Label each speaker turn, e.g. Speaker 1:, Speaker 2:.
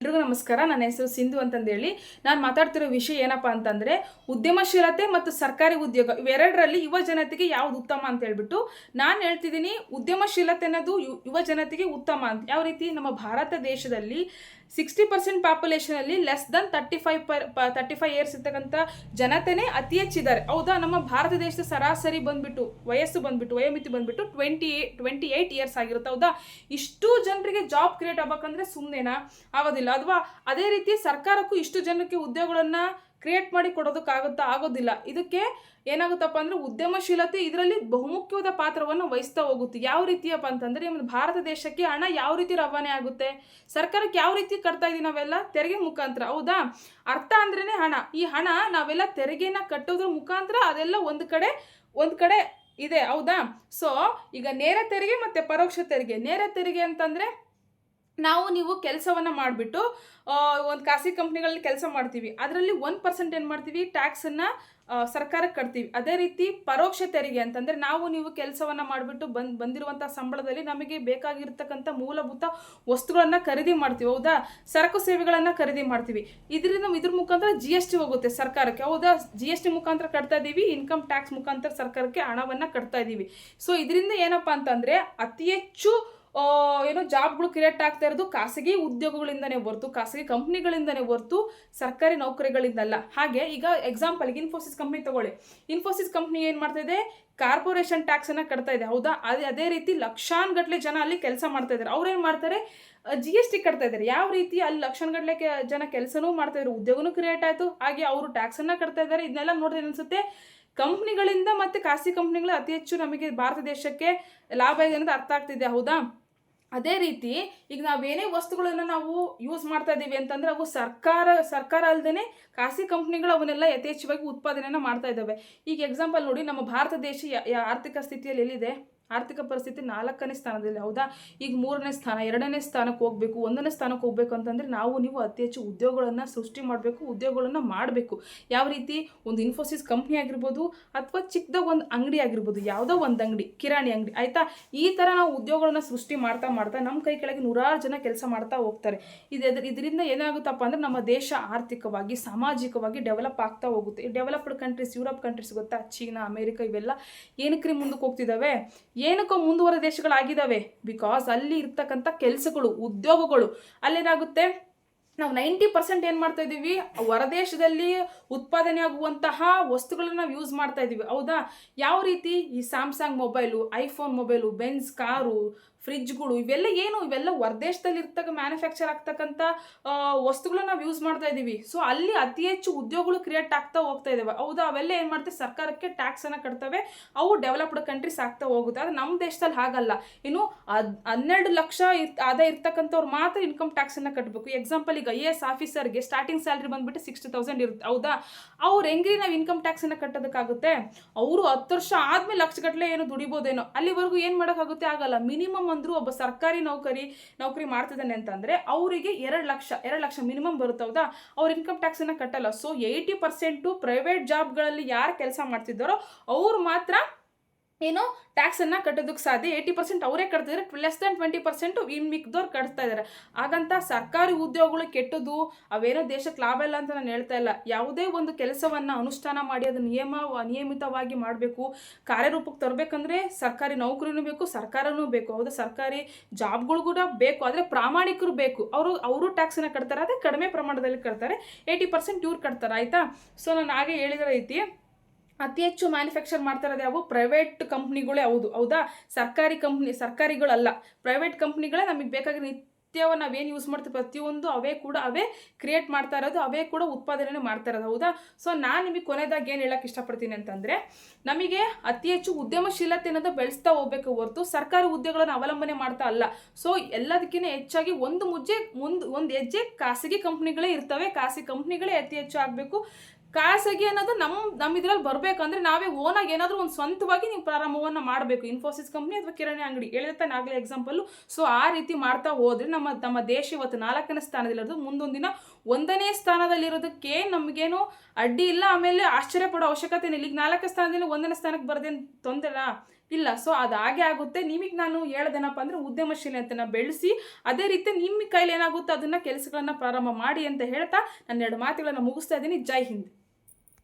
Speaker 1: ಎಲ್ರಿಗೂ ನಮಸ್ಕಾರ. ನನ್ನ ಹೆಸರು ಸಿಂಧು ಅಂತಂದೇಳಿ. ನಾನು ಮಾತಾಡ್ತಿರೋ ವಿಷಯ ಏನಪ್ಪ ಅಂತಂದರೆ, ಉದ್ಯಮಶೀಲತೆ ಮತ್ತು ಸರ್ಕಾರಿ ಉದ್ಯೋಗ ಇವೆರಡರಲ್ಲಿ ಯುವ ಜನತೆಗೆ ಯಾವುದು ಉತ್ತಮ ಅಂತ ಹೇಳ್ಬಿಟ್ಟು ನಾನು ಹೇಳ್ತಿದ್ದೀನಿ. ಉದ್ಯಮಶೀಲತೆ ಅನ್ನೋದು ಯುವ ಜನತೆಗೆ ಉತ್ತಮ ಅಂತ. ಯಾವ ರೀತಿ? ನಮ್ಮ ಭಾರತ ದೇಶದಲ್ಲಿ 60% ಪಾಪ್ಯುಲೇಷನಲ್ಲಿ ಲೆಸ್ ದನ್ 35 ಇಯರ್ಸ್ ಇರ್ತಕ್ಕಂಥ ಜನತೆನೇ ಅತಿ ಹೆಚ್ಚಿದ್ದಾರೆ. ಹೌದಾ? ನಮ್ಮ ಭಾರತ ದೇಶದ ಸರಾಸರಿ ವಯೋಮಿತಿ ಬಂದ್ಬಿಟ್ಟು 28 ಇಯರ್ಸ್ ಆಗಿರುತ್ತೆ. ಹೌದಾ? ಇಷ್ಟು ಜನರಿಗೆ ಜಾಬ್ ಕ್ರಿಯೇಟ್ ಆಗ್ಬೇಕಂದ್ರೆ ಸುಮ್ಮನೆನಾ? ಆಗೋದಿಲ್ಲ. ಅಥವಾ ಅದೇ ರೀತಿ ಸರ್ಕಾರಕ್ಕೂ ಇಷ್ಟು ಜನಕ್ಕೆ ಉದ್ಯೋಗಗಳನ್ನು ಕ್ರಿಯೇಟ್ ಮಾಡಿ ಆಗೋದಿಲ್ಲ. ಇದಕ್ಕೆ ಏನಾಗುತ್ತಪ್ಪ ಅಂದರೆ, ಉದ್ಯಮಶೀಲತೆ ಇದರಲ್ಲಿ ಬಹುಮುಖ್ಯವಾದ ಪಾತ್ರವನ್ನು ವಹಿಸ್ತಾ ಹೋಗುತ್ತೆ. ಯಾವ ರೀತಿಯಪ್ಪ ಅಂತಂದರೆ, ನಮ್ಮ ಭಾರತ ದೇಶಕ್ಕೆ ಹಣ ಯಾವ ರೀತಿ ರವಾನೆ ಆಗುತ್ತೆ, ಸರ್ಕಾರಕ್ಕೆ ಯಾವ ರೀತಿ ಕಟ್ತಾ ಇದೀವಿ ನಾವೆಲ್ಲ ತೆರಿಗೆ ಮುಖಾಂತರ. ಹೌದಾ? ಅರ್ಥ ಅಂದ್ರೇ ಹಣ. ಈ ಹಣ ನಾವೆಲ್ಲ ತೆರಿಗೆನ ಕಟ್ಟೋದ್ರ ಮುಖಾಂತರ ಅದೆಲ್ಲ ಒಂದು ಕಡೆ ಇದೆ. ಹೌದಾ? ಸೊ ಈಗ ನೇರ ತೆರಿಗೆ ಮತ್ತು ಪರೋಕ್ಷ ತೆರಿಗೆ. ನೇರ ತೆರಿಗೆ ಅಂತಂದರೆ, ನೀವು ಕೆಲಸವನ್ನು ಮಾಡಿಬಿಟ್ಟು ಒಂದು ಖಾಸಗಿ ಕಂಪ್ನಿಗಳಲ್ಲಿ ಕೆಲಸ ಮಾಡ್ತೀವಿ, ಅದರಲ್ಲಿ 1% ಏನು ಮಾಡ್ತೀವಿ, ಟ್ಯಾಕ್ಸನ್ನು ಸರ್ಕಾರಕ್ಕೆ ಕಟ್ತೀವಿ. ಅದೇ ರೀತಿ ಪರೋಕ್ಷ ತೆರಿಗೆ ಅಂತಂದರೆ, ನೀವು ಕೆಲಸವನ್ನು ಮಾಡಿಬಿಟ್ಟು ಬಂದಿರುವಂಥ ಸಂಬಳದಲ್ಲಿ ನಮಗೆ ಬೇಕಾಗಿರ್ತಕ್ಕಂಥ ಮೂಲಭೂತ ವಸ್ತುಗಳನ್ನು ಖರೀದಿ ಮಾಡ್ತೀವಿ. ಹೌದಾ? ಸರಕು ಸೇವೆಗಳನ್ನು ಖರೀದಿ ಮಾಡ್ತೀವಿ. ಇದ್ರ ಮುಖಾಂತರ GST ಹೋಗುತ್ತೆ ಸರ್ಕಾರಕ್ಕೆ. ಹೌದಾ? GST ಮುಖಾಂತರ ಕಟ್ತಾ ಇದ್ದೀವಿ. ಇನ್ಕಮ್ ಟ್ಯಾಕ್ಸ್ ಮುಖಾಂತರ ಸರ್ಕಾರಕ್ಕೆ ಹಣವನ್ನು ಕಟ್ತಾ ಇದ್ದೀವಿ. ಸೊ ಇದರಿಂದ ಏನಪ್ಪ ಅಂತಂದರೆ, ಅತಿ ಹೆಚ್ಚು ಜಾಬ್ಗಳು ಕ್ರಿಯೇಟ್ ಆಗ್ತಾ ಇರೋದು ಖಾಸಗಿ ಉದ್ಯೋಗಗಳಿಂದನೇ ಹೊರತು, ಖಾಸಗಿ ಕಂಪ್ನಿಗಳಿಂದನೇ ಹೊರತು ಸರ್ಕಾರಿ ನೌಕರಿಗಳಿಂದಲ್ಲ. ಹಾಗೆ ಈಗ ಎಕ್ಸಾಂಪಲ್ಗೆ ಇನ್ಫೋಸಿಸ್ ಕಂಪ್ನಿ ತಗೊಳ್ಳಿ. ಇನ್ಫೋಸಿಸ್ ಕಂಪ್ನಿ ಏನು ಮಾಡ್ತಾ ಇದೆ? ಕಾರ್ಪೊರೇಷನ್ ಟ್ಯಾಕ್ಸನ್ನು ಕಟ್ತಾ ಇದೆ. ಹೌದಾ? ಅದೇ ರೀತಿ ಲಕ್ಷಾನುಗಟ್ಟಲೆ ಜನ ಅಲ್ಲಿ ಕೆಲಸ ಮಾಡ್ತಾ ಇದ್ದಾರೆ. ಅವ್ರೇನು ಮಾಡ್ತಾರೆ? GST ಕಟ್ತಾ ಇದ್ದಾರೆ. ಯಾವ ರೀತಿ? ಅಲ್ಲಿ ಲಕ್ಷಾನುಗಟ್ಟಲೆ ಜನ ಕೆಲಸನೂ ಮಾಡ್ತಾ ಇದ್ದಾರೆ, ಉದ್ಯೋಗನೂ ಕ್ರಿಯೇಟ್ ಆಯಿತು, ಹಾಗೆ ಅವರು ಟ್ಯಾಕ್ಸನ್ನು ಕಟ್ತಾ ಇದ್ದಾರೆ. ಇದನ್ನೆಲ್ಲ ನೋಡಿದ್ರೆ ಅನಿಸುತ್ತೆ, ಕಂಪ್ನಿಗಳಿಂದ ಮತ್ತು ಖಾಸಗಿ ಕಂಪ್ನಿಗಳು ಅತಿ ಹೆಚ್ಚು ನಮಗೆ ಭಾರತ ದೇಶಕ್ಕೆ ಲಾಭ ಇದೆ ಅನ್ನೋದು ಅರ್ಥ ಆಗ್ತಿದೆ. ಹೌದಾ? ಅದೇ ರೀತಿ ಈಗ ನಾವೇನೇ ವಸ್ತುಗಳನ್ನು ನಾವು ಯೂಸ್ ಮಾಡ್ತಾ ಇದ್ದೀವಿ ಅಂತಂದರೆ, ಅವು ಸರ್ಕಾರ ಅಲ್ಲದೇ ಖಾಸಗಿ ಕಂಪ್ನಿಗಳು ಅವನ್ನೆಲ್ಲ ಯಥೇಚ್ಛವಾಗಿ ಉತ್ಪಾದನೆಯನ್ನು ಮಾಡ್ತಾ ಇದ್ದಾವೆ. ಈಗ ಎಕ್ಸಾಂಪಲ್ ನೋಡಿ, ನಮ್ಮ ಭಾರತ ದೇಶ ಆರ್ಥಿಕ ಸ್ಥಿತಿಯಲ್ಲಿ ಎಲ್ಲಿದೆ? ಆರ್ಥಿಕ ಪರಿಸ್ಥಿತಿ 4ನೇ ಸ್ಥಾನದಲ್ಲಿ. ಹೌದಾ? ಈಗ 3ನೇ ಸ್ಥಾನ, 2ನೇ ಸ್ಥಾನಕ್ಕೆ ಹೋಗಬೇಕು, 1ನೇ ಸ್ಥಾನಕ್ಕೆ ಹೋಗಬೇಕು ಅಂತಂದರೆ ನೀವು ಅತಿ ಹೆಚ್ಚು ಉದ್ಯೋಗಗಳನ್ನು ಸೃಷ್ಟಿ ಮಾಡಬೇಕು, ಉದ್ಯೋಗಗಳನ್ನು ಮಾಡಬೇಕು. ಯಾವ ರೀತಿ? ಒಂದು ಇನ್ಫೋಸಿಸ್ ಕಂಪ್ನಿ ಆಗಿರ್ಬೋದು, ಅಥವಾ ಚಿಕ್ಕದಾಗ ಒಂದು ಅಂಗಡಿ ಆಗಿರ್ಬೋದು, ಯಾವುದೋ ಒಂದು ಅಂಗಡಿ, ಕಿರಾಣಿ ಅಂಗಡಿ, ಆಯಿತಾ? ಈ ಥರ ನಾವು ಉದ್ಯೋಗಗಳನ್ನು ಸೃಷ್ಟಿ ಮಾಡ್ತಾ ನಮ್ಮ ಕೈ ಕೆಳಗೆ ನೂರಾರು ಜನ ಕೆಲಸ ಮಾಡ್ತಾ ಹೋಗ್ತಾರೆ. ಇದರಿಂದ ಏನಾಗುತ್ತಪ್ಪ ಅಂದರೆ, ನಮ್ಮ ದೇಶ ಆರ್ಥಿಕವಾಗಿ, ಸಾಮಾಜಿಕವಾಗಿ ಡೆವಲಪ್ ಆಗ್ತಾ ಹೋಗುತ್ತೆ. ಈ ಡೆವಲಪ್ಡ್ ಕಂಟ್ರೀಸ್, ಯುರೋಪ್ ಕಂಟ್ರೀಸ್ ಗೊತ್ತಾ, ಚೀನಾ, ಅಮೇರಿಕ, ಇವೆಲ್ಲ ಏನಕ್ಕೆ ಮುಂದಕ್ಕೆ ಹೋಗ್ತಿದ್ದಾವೆ? ಏನಕ್ಕೋ ಮುಂದುವರೆದ ದೇಶಗಳಾಗಿದ್ದಾವೆ. ಬಿಕಾಸ್ ಅಲ್ಲಿ ಇರ್ತಕ್ಕಂಥ ಕೆಲಸಗಳು, ಉದ್ಯೋಗಗಳು, ಅಲ್ಲೇನಾಗುತ್ತೆ, ನಾವು 90% ಏನು ಮಾಡ್ತಾ ಇದ್ದೀವಿ? ಹೊರದೇಶದಲ್ಲಿ ಉತ್ಪಾದನೆ ಆಗುವಂತಹ ವಸ್ತುಗಳನ್ನ ನಾವು ಯೂಸ್ ಮಾಡ್ತಾ ಇದ್ದೀವಿ. ಹೌದಾ? ಯಾವ ರೀತಿ? ಈ Samsung mobile, iPhone mobile, Benz car, ಫ್ರಿಜ್ಗಳು, ಇವೆಲ್ಲ ಹೊರದೇಶದಲ್ಲಿ ಮ್ಯಾನುಫ್ಯಾಕ್ಚರ್ ಆಗ್ತಕ್ಕಂಥ ವಸ್ತುಗಳನ್ನ ನಾವು ಯೂಸ್ ಮಾಡ್ತಾ ಇದ್ದೀವಿ. ಸೊ ಅಲ್ಲಿ ಅತಿ ಹೆಚ್ಚು ಉದ್ಯೋಗಗಳು ಕ್ರಿಯೇಟ್ ಆಗ್ತಾ ಹೋಗ್ತಾ ಇದ್ದಾವೆ. ಹೌದಾ? ಅವೆಲ್ಲ ಏನು ಮಾಡ್ತವೆ? ಸರ್ಕಾರಕ್ಕೆ ಟ್ಯಾಕ್ಸನ್ನು ಕಟ್ತವೆ. ಅವು ಡೆವಲಪ್ಡ್ ಕಂಟ್ರೀಸ್ ಆಗ್ತಾ ಹೋಗುತ್ತೆ. ಆದರೆ ನಮ್ಮ ದೇಶದಲ್ಲಿ ಹಾಗಲ್ಲ. ಇನ್ನು 12 ಲಕ್ಷ ಆದಾಯ ಇರ್ತಕ್ಕಂಥವ್ರು ಮಾತ್ರ ಇನ್ಕಮ್ ಟ್ಯಾಕ್ಸನ್ನು ಕಟ್ಟಬೇಕು. ಎಕ್ಸಾಂಪಲ್, ಈಗ IAS ಆಫೀಸರ್ಗೆ ಸ್ಟಾರ್ಟಿಂಗ್ ಸ್ಯಾಲ್ರಿ ಬಂದುಬಿಟ್ಟು 60,000 ಇರುತ್ತೆ. ಹೌದಾ? ಅವ್ರು ಹೆಂಗ್ರಿ ನಾವು ಇನ್ಕಮ್ ಟ್ಯಾಕ್ಸನ್ನು ಕಟ್ಟೋದಕ್ಕಾಗುತ್ತೆ? ಅವರು 10 ವರ್ಷ ಆದಮೇಲೆ ಲಕ್ಷಗಟ್ಟಲೆ ಏನು ದುಡಿಬೋದೇನೋ, ಅಲ್ಲಿವರೆಗೂ ಏನು ಮಾಡೋಕ್ಕಾಗುತ್ತೆ? ಆಗಲ್ಲ. ಮಿನಿಮಮ್ ಅಂದರೂ ಒಬ್ಬ ಸರ್ಕಾರಿ ನೌಕರಿ ಮಾಡ್ತಿದ್ದಾನೆ ಅಂತಂದರೆ ಅವರಿಗೆ 2 ಲಕ್ಷ ಮಿನಿಮಮ್ ಬರುತ್ತೆ. ಹೌದಾ? ಅವ್ರು ಇನ್ಕಮ್ ಟ್ಯಾಕ್ಸನ್ನು ಕಟ್ಟಲ್ಲ. ಸೊ 80% ಪ್ರೈವೇಟ್ ಜಾಬ್ಗಳಲ್ಲಿ ಯಾರು ಕೆಲಸ ಮಾಡ್ತಿದ್ದಾರೋ ಅವ್ರು ಮಾತ್ರ ಟ್ಯಾಕ್ಸನ್ನು ಕಟ್ಟೋದಕ್ಕೆ ಸಾಧ್ಯ. 80% ಅವರೇ ಕಟ್ತಿದ್ದಾರೆ, ಲೆಸ್ ದನ್ 20% ಇನ್ನು ಮಿಕ್ದವ್ರು ಕಟ್ತಾ ಇದ್ದಾರೆ. ಹಾಗಂತ ಸರ್ಕಾರಿ ಉದ್ಯೋಗಗಳು ಕೆಟ್ಟದು, ಅವೇನೋ ದೇಶಕ್ಕೆ ಲಾಭ ಇಲ್ಲ ಅಂತ ನಾನು ಹೇಳ್ತಾ ಇಲ್ಲ. ಯಾವುದೇ ಒಂದು ಕೆಲಸವನ್ನು ಅನುಷ್ಠಾನ ಮಾಡಿ ಅದು ನಿಯಮಿತವಾಗಿ ಮಾಡಬೇಕು. ಕಾರ್ಯರೂಪಕ್ಕೆ ತರಬೇಕಂದ್ರೆ ಸರ್ಕಾರಿ ನೌಕರಿನೂ ಬೇಕು, ಸರ್ಕಾರನೂ ಬೇಕು. ಹೌದಾ? ಸರ್ಕಾರಿ ಜಾಬ್ಗಳು ಕೂಡ ಬೇಕು, ಆದರೆ ಪ್ರಾಮಾಣಿಕರು ಬೇಕು. ಅವರು ಟ್ಯಾಕ್ಸನ್ನು ಕಟ್ತಾರೆ, ಅದೇ ಕಡಿಮೆ ಪ್ರಮಾಣದಲ್ಲಿ ಕಟ್ತಾರೆ. 80% ಇವ್ರು ಕಟ್ತಾರೆ. ಆಯಿತಾ? ಸೊ ನಾನು ಹಾಗೆ ಹೇಳಿದ ರೀತಿ ಅತಿ ಹೆಚ್ಚು ಮ್ಯಾನುಫ್ಯಾಕ್ಚರ್ ಮಾಡ್ತಾ ಇರೋದು ಯಾವ? ಪ್ರೈವೇಟ್ ಕಂಪ್ನಿಗಳೇ. ಹೌದಾ? ಸರ್ಕಾರಿಗಳಲ್ಲ, ಪ್ರೈವೇಟ್ ಕಂಪ್ನಿಗಳೇ ನಮಗೆ ಬೇಕಾಗಿರೋ ನಿತ್ಯವ ನಾವೇನು ಯೂಸ್ ಮಾಡ್ತೀವಿ ಪ್ರತಿಯೊಂದು ಅವೇ ಕ್ರಿಯೇಟ್ ಮಾಡ್ತಾ ಇರೋದು, ಅವೇ ಕೂಡ ಉತ್ಪಾದನೆ ಮಾಡ್ತಾ ಇರೋದು. ಹೌದಾ? ಸೊ ನಾನು ನಿಮಗೆ ಕೊನೆಯದಾಗಿ ಏನು ಹೇಳಕ್ಕೆ ಇಷ್ಟಪಡ್ತೀನಿ ಅಂತಂದರೆ, ನಮಗೆ ಅತಿ ಹೆಚ್ಚು ಉದ್ಯಮಶೀಲತೆ ಅನ್ನೋದು ಬೆಳೆಸ್ತಾ ಹೋಗ್ಬೇಕು ಹೊರತು ಸರ್ಕಾರಿ ಉದ್ಯೋಗಗಳನ್ನು ಅವಲಂಬನೆ ಮಾಡ್ತಾ ಅಲ್ಲ. ಸೊ ಎಲ್ಲದಕ್ಕಿಂತ ಹೆಚ್ಚಾಗಿ ಒಂದು ಹೆಜ್ಜೆ ಖಾಸಗಿ ಕಂಪ್ನಿಗಳೇ ಇರ್ತವೆ. ಖಾಸಗಿ ಕಂಪ್ನಿಗಳೇ ಅತಿ ಹೆಚ್ಚು ಆಗಬೇಕು. ಖಾಸಗಿ ಅನ್ನೋದು ನಮ್ಮ ಇದರಲ್ಲಿ ಬರಬೇಕಂದ್ರೆ ನಾವೇ ಓನಾಗಿ ಏನಾದರೂ ಒಂದು ಸ್ವಂತವಾಗಿ ನೀವು ಪ್ರಾರಂಭವನ್ನು ಮಾಡಬೇಕು. ಇನ್ಫೋಸಿಸ್ ಕಂಪ್ನಿ ಅಥವಾ ಕಿರಾಣಿ ಅಂಗಡಿ ಹೇಳಿದ್ರೆ ಆಗಲೇ ಎಕ್ಸಾಂಪಲ್ಲು. ಸೊ ಆ ರೀತಿ ಮಾಡ್ತಾ ಹೋದರೆ ನಮ್ಮ ದೇಶ ಇವತ್ತು 4ನೇ ಸ್ಥಾನದಲ್ಲಿರೋದು ಮುಂದೊಂದು ದಿನ 1ನೇ ಸ್ಥಾನದಲ್ಲಿರೋದಕ್ಕೆ ನಮಗೇನು ಅಡ್ಡಿ ಇಲ್ಲ. ಆಮೇಲೆ ಆಶ್ಚರ್ಯ ಪಡೋ ಅವಶ್ಯಕತೆ ಇಲ್ಲ. ಈಗ 4ನೇ ಸ್ಥಾನದಿಂದ 1ನೇ ಸ್ಥಾನಕ್ಕೆ ಬರೋದೇನು ತೊಂದರೆ ಇಲ್ಲ. ಇಲ್ಲ. ಸೊ ಅದು ಹಾಗೆ ಆಗುತ್ತೆ. ನಿಮಗೆ ನಾನು ಹೇಳೋದೇನಪ್ಪ ಅಂದರೆ ಉದ್ಯಮಶೀಲತೆನ ಬೆಳೆಸಿ, ಅದೇ ರೀತಿ ನಿಮ್ಮ ಕೈಲಿ ಏನಾಗುತ್ತೋ ಅದನ್ನು ಕೆಲಸಗಳನ್ನು ಪ್ರಾರಂಭ ಮಾಡಿ ಅಂತ ಹೇಳ್ತಾ ನನ್ನ 2 ಮಾತುಗಳನ್ನು ಮುಗಿಸ್ತಾ ಇದ್ದೀನಿ. ಜೈ ಹಿಂದ್.